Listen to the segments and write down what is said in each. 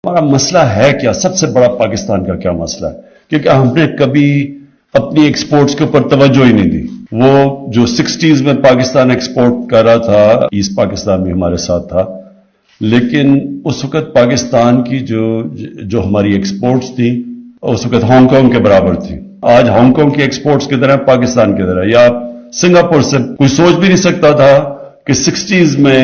ہمارا مسئلہ ہے کیا؟ سب سے بڑا پاکستان کا کیا مسئلہ ہے؟ کیونکہ ہم نے کبھی اپنی ایکسپورٹس کے اوپر توجہ ہی نہیں دی. وہ جو 60s میں پاکستان ایکسپورٹ کر رہا تھا، ایسٹ پاکستان بھی ہمارے ساتھ تھا، لیکن اس وقت پاکستان کی جو ہماری ایکسپورٹس تھی اس وقت ہانگ کانگ کے برابر تھی. آج ہانگ کانگ کی ایکسپورٹس کدھر ہے، پاکستان کدھر ہے؟ یا سنگاپور سے کوئی سوچ بھی نہیں سکتا تھا کہ 60s میں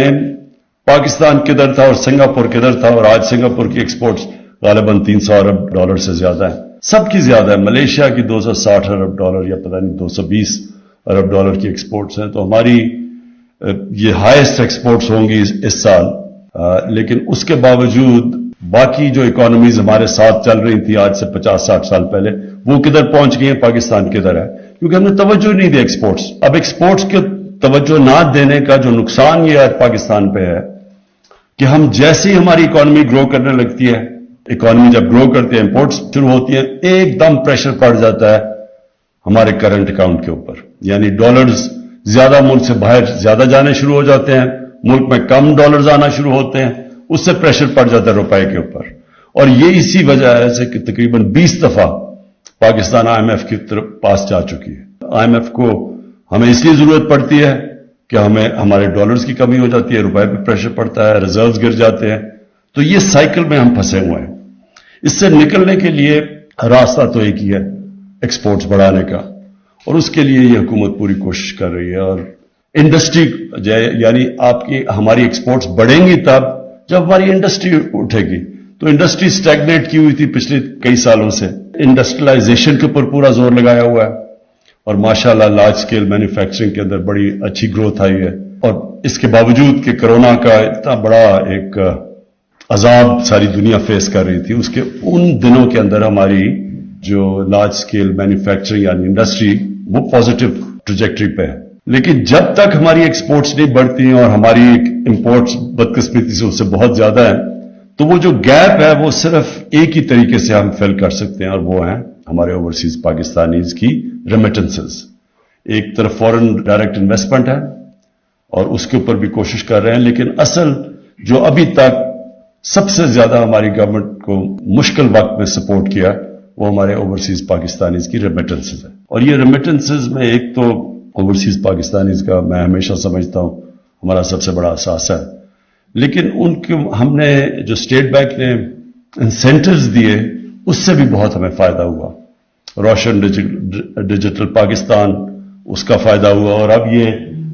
پاکستان کدھر تھا اور سنگاپور کدھر تھا، اور آج سنگاپور کی ایکسپورٹس غالباً $300 ارب سے زیادہ ہے. سب کی زیادہ ہے. ملیشیا کی $260 ارب یا پتہ نہیں $220 ارب کی ایکسپورٹس ہیں. تو ہماری یہ ہائیسٹ ایکسپورٹس ہوں گی اس سال. لیکن اس کے باوجود باقی جو اکانومیز ہمارے ساتھ چل رہی تھی آج سے 50-60 سال پہلے، وہ کدھر پہنچ گئی ہیں، پاکستان کدھر ہے؟ کیونکہ ہم نے توجہ نہیں دی ایکسپورٹس. اب ایکسپورٹس کے توجہ نہ دینے کا جو نقصان یہ پاکستان پہ ہے کہ ہم جیسے ہی ہماری اکانومی گرو کرنے لگتی ہے، اکانومی جب گرو کرتی ہے، امپورٹس شروع ہوتی ہیں، ایک دم پریشر پڑ جاتا ہے ہمارے کرنٹ اکاؤنٹ کے اوپر. یعنی ڈالرز زیادہ ملک سے باہر زیادہ جانے شروع ہو جاتے ہیں، ملک میں کم ڈالرز آنا شروع ہوتے ہیں، اس سے پریشر پڑ جاتا ہے روپے کے اوپر. اور یہ اسی وجہ ہے کہ تقریباً 20 دفعہ پاکستان IMF کی طرف پاس جا چکی ہے. IMF کو ہمیں اس لیے ضرورت پڑتی ہے کہ ہمارے ڈالرز کی کمی ہو جاتی ہے، روپے پہ پریشر پڑتا ہے، ریزروز گر جاتے ہیں. تو یہ سائیکل میں ہم پھنسے ہوئے ہیں. اس سے نکلنے کے لیے راستہ تو ایک ہی ہے، ایکسپورٹس بڑھانے کا، اور اس کے لیے یہ حکومت پوری کوشش کر رہی ہے. اور انڈسٹری یعنی ہماری ایکسپورٹس بڑھیں گی تب جب ہماری انڈسٹری اٹھے گی. تو انڈسٹری سٹیگنیٹ کی ہوئی تھی پچھلے کئی سالوں سے. انڈسٹریلائزیشن کے اوپر پورا زور لگایا ہوا ہے، اور ماشاءاللہ لارج سکیل مینوفیکچرنگ کے اندر بڑی اچھی گروتھ آئی ہے. اور اس کے باوجود کہ کرونا کا اتنا بڑا ایک عذاب ساری دنیا فیس کر رہی تھی، اس کے ان دنوں کے اندر ہماری جو لارج سکیل مینوفیکچرنگ یعنی انڈسٹری وہ پازیٹیو ٹریجیکٹری پہ ہے. لیکن جب تک ہماری ایکسپورٹس نہیں بڑھتی ہیں اور ہماری امپورٹس بدقسمتی سے اس سے بہت زیادہ ہیں، تو وہ جو گیپ ہے وہ صرف ایک ہی طریقے سے ہم فل کر سکتے ہیں، اور وہ ہیں ہمارے اوورسیز پاکستانیز کی ریمیٹنسز. ایک طرف فورن ڈائریکٹ انویسٹمنٹ ہے اور اس کے اوپر بھی کوشش کر رہے ہیں، لیکن اصل جو ابھی تک سب سے زیادہ ہماری گورنمنٹ کو مشکل وقت میں سپورٹ کیا وہ ہمارے اوورسیز پاکستانیز کی ریمیٹنسز ہے. اور یہ ریمیٹنسز میں ایک تو اوورسیز پاکستانیز کا میں ہمیشہ سمجھتا ہوں ہمارا سب سے بڑا اثاثہ ہے، لیکن ان کے ہم نے جو اسٹیٹ بینک نے انسینٹیوز دیے اس سے بھی بہت ہمیں فائدہ ہوا. روشن ڈیجیٹل پاکستان اس کا فائدہ ہوا. اور اب یہ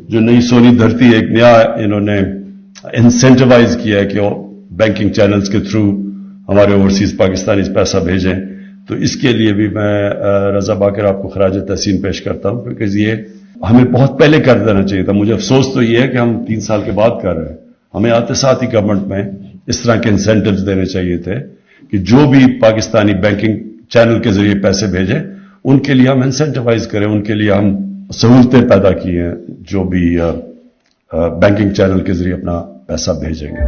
جو نئی سونی دھرتی ایک نیا انہوں نے انسینٹیوائز کیا ہے کہ بینکنگ چینلز کے تھرو ہمارے اوورسیز پاکستانی پیسہ بھیجیں. تو اس کے لیے بھی میں رضا باقر آپ کو خراج تحسین پیش کرتا ہوں، کیونکہ یہ ہمیں بہت پہلے کر دینا چاہیے تھا. مجھے افسوس تو یہ ہے کہ ہم 3 سال کے بعد کر رہے ہیں. ہمیں آتے ساتھ ہی گورنمنٹ میں اس طرح کے انسینٹیوز دینے چاہیے تھے کہ جو بھی پاکستانی بینکنگ چینل کے ذریعے پیسے بھیجیں ان کے لیے ہم انسینٹیوائز کریں، ان کے لیے ہم سہولتیں پیدا کی ہیں جو بھی بینکنگ چینل کے ذریعے اپنا پیسہ بھیجیں گے.